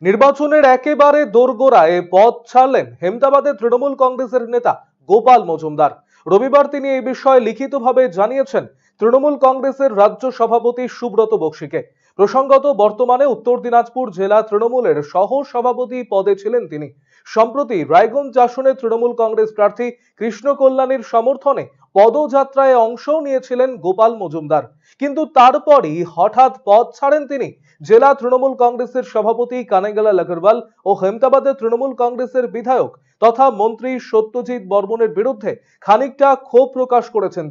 নির্বাচনের একেবারে দোরগোড়ায় পদ ছাড়লেন হেমতাবাদের তৃণমূল কংগ্রেসের নেতা গোপাল মজুমদার। রবিবার তিনি এই বিষয়ে লিখিতভাবে জানিয়েছেন তৃণমূল কংগ্রেসের রাজ্য সভাপতি সুব্রত বক্সিকে। প্রসঙ্গত, বর্তমানে উত্তর দিনাজপুর জেলা তৃণমূলের সহ সভাপতি পদে ছিলেন তিনি। সম্প্রতি রায়গঞ্জ আসনে তৃণমূল কংগ্রেস প্রার্থী কৃষ্ণ কল্যাণীর সমর্থনে পদযাত্রায় অংশ নিয়েছিলেন গোপাল মজুমদার, কিন্তু তারপরই হঠাৎ পদ ছাড়েন তিনি। জেলা তৃণমূল কংগ্রেসের সভাপতি কানাইলাল আগরওয়াল ও হেমতাবাদের তৃণমূল কংগ্রেসের বিধায়ক তথা মন্ত্রী সত্যজিৎ বর্মনের বিরুদ্ধে খানিকটা ক্ষোভ প্রকাশ করেছেন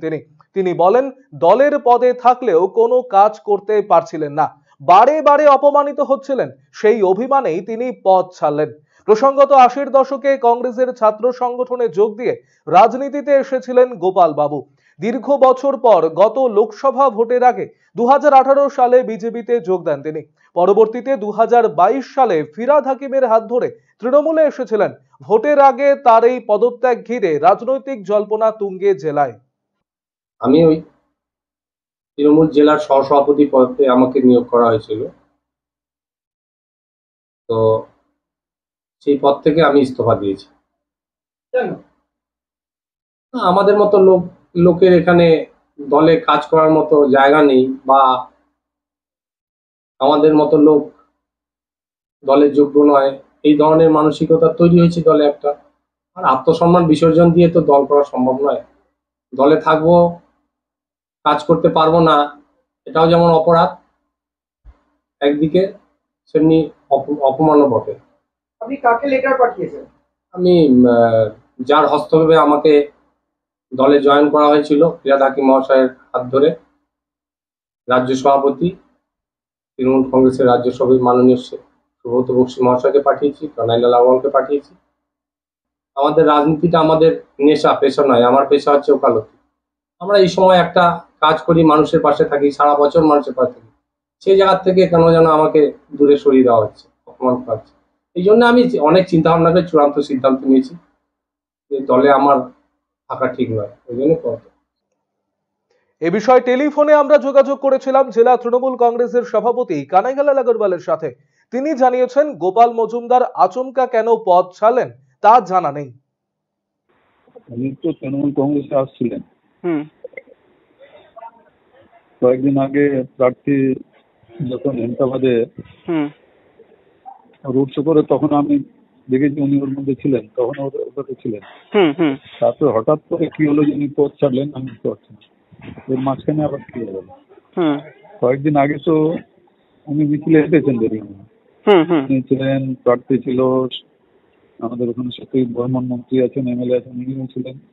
তিনি বলেন, দলের পদে থাকলেও কোনো কাজ করতে পারছিলেন না, বারে বারে অপমানিত হচ্ছিলেন, সেই অভিমানেই তিনি পদ ছাড়লেন। প্রসঙ্গত, ৮০-র দশকে কংগ্রেসের ছাত্র সংগঠনে যোগ দিয়ে রাজনীতিতে এসেছিলেন গোপাল বাবু। দীর্ঘ বছর পর গত লোকসভা ভোটের আগে ২০১৮ সালে বিজেপিতে যোগ দেন তিনি। পরবর্তীতে ২০২২ সালে ফিরহাদ হাকিমের হাত ধরে তৃণমূলে এসেছিলেন। ভোটের আগে তার এই পদত্যাগ ঘিরে রাজনৈতিক জল্পনা তুঙ্গে জেলায়। আমি ওই তৃণমূল জেলার সহসভাপতি পদে আমাকে নিয়োগ করা হয়েছিল, তো সেই পদ থেকে আমি ইস্তফা দিয়েছি। আমাদের মতো লোকের এখানে দলে কাজ করার মতো জায়গা নেই, বা আমাদের মতো লোক দলের যোগ্য নয়, এই ধরনের মানসিকতা তৈরি হয়েছে দলে একটা। আর আত্মসম্মান বিসর্জন দিয়ে তো দল করা সম্ভব নয়। দলে থাকবো, কাজ করতে পারবো না, এটাও যেমন অপরাধ একদিকে, সেমনি অপমানও বটে। আপনি কাকে লেটার পাঠিয়েছেন? আমি যার হস্তক্ষেপে আমাকে দলে জয়েন করা হয়েছিল, ফিরহাদ হাকিম মহাশয়ের হাত ধরে, রাজ্য সভাপতি তৃণমূল কংগ্রেসের রাজ্য সভাপতি মাননীয় সুব্রত বক্সি মহাশয়কে পাঠিয়েছি, কানাইলাল আগরওয়ালকে পাঠিয়েছি। আমাদের রাজনীতিটা আমাদের নেশা, পেশা নয়। আমার পেশা হচ্ছে ওকালতি। আমরা এই সময় একটা কাজ করি, মানুষের পাশে থাকি, সারা বছর মানুষের পাশে থাকি, সেই জায়গা থেকে কেন যেন আমাকে দূরে সরিয়ে দেওয়া হচ্ছে, অপমান করা হচ্ছে। এই জন্য আমি অনেক চিন্তা ভাবনা করে চূড়ান্ত সিদ্ধান্ত নিয়েছি যে দলে আমার থাকা ঠিক নয়, ওই জন্য পদ। এ বিষয়ে টেলিফোনে আমরা যোগাযোগ করেছিলাম জেলা তৃণমূল কংগ্রেসের সভাপতি কানাইলাল আগরওয়ালের সাথে। তিনি জানিয়েছেন গোপাল মজুমদার আচমকা কেন পদ ছাড়লেন তা জানা নেই। উনি তো তৃণমূল কংগ্রেসে আসছিলেন। কয়েকদিন আগে প্রার্থী যখন হেমতাবাদে রোড শো করে, তখন আমি দেখেছি উনি ওর মধ্যে ছিলেন, তখন ওটাতে ছিলেন। তারপরে হঠাৎ করে কি হলো যে উনি পদ ছাড়লেন, আমি বুঝতে পারছি না। এর মাঝখানে আবার কি হলো। কয়েকদিন আগে তো উনি মিছিলে হেঁটেছেন, দেখলাম উনি ছিলেন, প্রার্থী ছিল আমাদের ওখানে সত্যজিৎ বর্মন, মন্ত্রী আছেন, এমএলএ আছেন, উনিও ছিলেন।